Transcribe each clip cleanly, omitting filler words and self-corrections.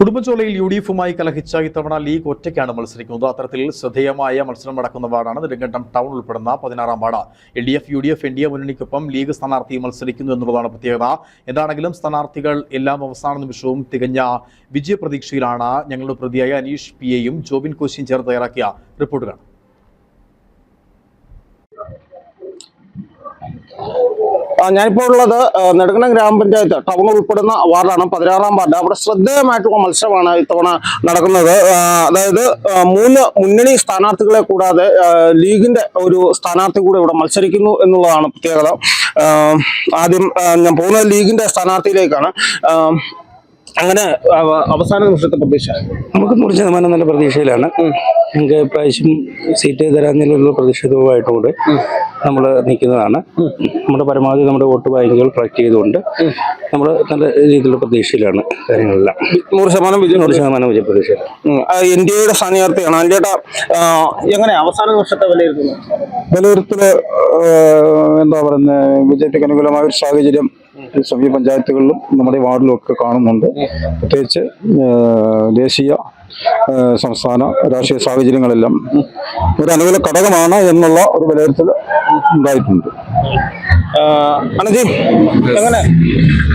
ഉടുമ്പൻചോലയിൽ യു.ഡി.എഫുമായി കലഹിച്ച ഇത്തവണ ലീഗ് ഒറ്റയ്ക്കാണ് മത്സരിക്കുന്നത്. അത്തരത്തിൽ ശ്രദ്ധേയമായ മത്സരം നടക്കുന്ന വാർഡാണ് നെടുങ്കണ്ടം ടൗൺ ഉൾപ്പെടുന്ന 16-ാം വാർഡ്. LDF, UDF, NDA മുന്നണിക്കൊപ്പം ലീഗ് സ്ഥാനാർത്ഥി മത്സരിക്കുന്നു എന്നുള്ളതാണ് പ്രത്യേകത. എന്താണെങ്കിലും സ്ഥാനാർത്ഥികൾ എല്ലാം അവസാന നിമിഷവും തികഞ്ഞ വിജയപ്രതീക്ഷയിലാണ്. ഞങ്ങളുടെ പ്രതിയായ അനീഷ് PAയും ജോബിൻ കോശിയും ചേർത്ത് തയ്യാറാക്കിയ റിപ്പോർട്ടുകൾ. ഞാനിപ്പോൾ ഉള്ളത് നെടുങ്കണ്ടം ഗ്രാമപഞ്ചായത്ത് ടൗൺ ഉൾപ്പെടുന്ന വാർഡാണ്, 16-ാം വാർഡ്. അവിടെ ശ്രദ്ധേയമായിട്ടുള്ള മത്സരമാണ് ഇത്തവണ നടക്കുന്നത്. അതായത് 3 മുന്നണി സ്ഥാനാർത്ഥികളെ കൂടാതെ ലീഗിന്റെ ഒരു സ്ഥാനാർത്ഥി കൂടെ ഇവിടെ മത്സരിക്കുന്നു എന്നുള്ളതാണ് പ്രത്യേകത. ആദ്യം ഞാൻ പോകുന്നത് ലീഗിന്റെ സ്ഥാനാർത്ഥിയിലേക്കാണ്. അങ്ങനെ അവസാന നിമിഷത്തെ പ്രതീക്ഷ നമുക്ക് 100% നല്ല പ്രതീക്ഷയിലാണ്. ഞങ്ങൾക്ക് ഇപ്രാവശ്യം സീറ്റ് തരാനുള്ള പ്രതിഷേധവുമായിട്ടുകൂടെ നമ്മൾ നിൽക്കുന്നതാണ്. നമ്മുടെ പരമാവധി നമ്മുടെ വോട്ട് ബാങ്കുകൾ കളക്ട് ചെയ്തുകൊണ്ട് നമ്മൾ നല്ല രീതിയിലുള്ള പ്രതീക്ഷയിലാണ് കാര്യങ്ങളെല്ലാം. 100% വിജയപ്രതീക്ഷ. NDAയുടെ സ്ഥാനാർത്ഥിയാണ്. അതിൻ്റെ എങ്ങനെ അവസാന നിമിഷത്തെ വിലയിരുത്തല് എന്താ പറയുന്നത്, BJPക്ക് അനുകൂലമായ ഒരു സാഹചര്യം സമീപ പഞ്ചായത്തുകളിലും നമ്മുടെ വാർഡിലും ഒക്കെ കാണുന്നുണ്ട്. പ്രത്യേകിച്ച് ദേശീയ സംസ്ഥാന രാഷ്ട്രീയ സാഹചര്യങ്ങളെല്ലാം ഒരു അനുകൂല ഘടകമാണ് എന്നുള്ള ഒരു വിലയിരുത്തൽ ഉണ്ടായിട്ടുണ്ട്. എങ്ങനെ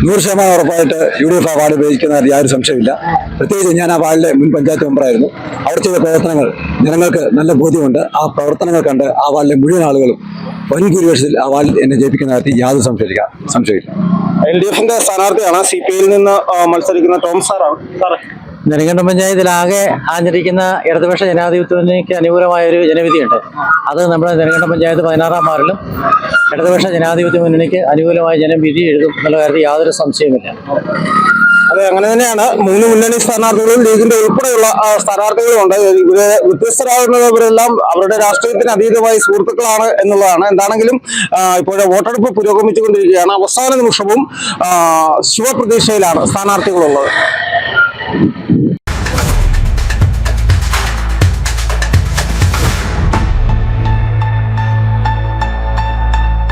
100% ഉറപ്പായിട്ട് UDF ആ വാർഡ് ഉപയോഗിക്കുന്ന യാതൊരു സംശയമില്ല. പ്രത്യേകിച്ച് ഞാൻ ആ വാർഡിലെ മുൻ പഞ്ചായത്ത് മെമ്പറായിരുന്നു. അവിടെ ചെയ്ത പ്രവർത്തനങ്ങൾ ജനങ്ങൾക്ക് നല്ല ബോധ്യമുണ്ട്. ആ പ്രവർത്തനങ്ങൾ കണ്ട് ആ വാർഡിലെ മുഴുവൻ ആളുകളും വൻഭൂരിപക്ഷത്തിൽ ആ വാർഡിൽ എന്നെ ജയിപ്പിക്കുന്ന കാര്യത്തിൽ യാതൊരു സംശയമില്ല. LDFന്റെ സ്ഥാനാർത്ഥിയാണ്. CPIയിൽ നിന്ന് മത്സരിക്കുന്ന ടോം സാറാണ്. നെടുങ്കണ്ടം പഞ്ചായത്തിലാകെ ആചരിക്കുന്ന ഇടതുപക്ഷ ജനാധിപത്യത്തിലേക്ക് അനുകൂലമായ ഒരു ജനവിധിയുണ്ട്. അത് നമ്മുടെ നെടുങ്കണ്ടം പഞ്ചായത്ത് 16-ാം വാർഡിലും ഇടതുപക്ഷ ജനാധിപത്യ മുന്നണിക്ക് അനുകൂലമായ ജനവിധി എഴുതും എന്നുള്ള കാര്യത്തിൽ യാതൊരു സംശയവുമില്ല. അതെ, അങ്ങനെ തന്നെയാണ്. 3 മുന്നണി സ്ഥാനാർത്ഥികളും ലീഗിന്റെ ഉൾപ്പെടെയുള്ള സ്ഥാനാർത്ഥികളും ഉണ്ട്. ഇവരെ വ്യത്യസ്തരാകുന്നവരെല്ലാം അവരുടെ രാഷ്ട്രീയത്തിന് അതീതമായി സുഹൃത്തുക്കളാണ് എന്നുള്ളതാണ്. എന്താണെങ്കിലും ഇപ്പോഴത്തെ വോട്ടെടുപ്പ് പുരോഗമിച്ചുകൊണ്ടിരിക്കുകയാണ്. അവസാന നിമിഷവും ശുഭപ്രതീക്ഷയിലാണ് സ്ഥാനാർത്ഥികളുള്ളത്.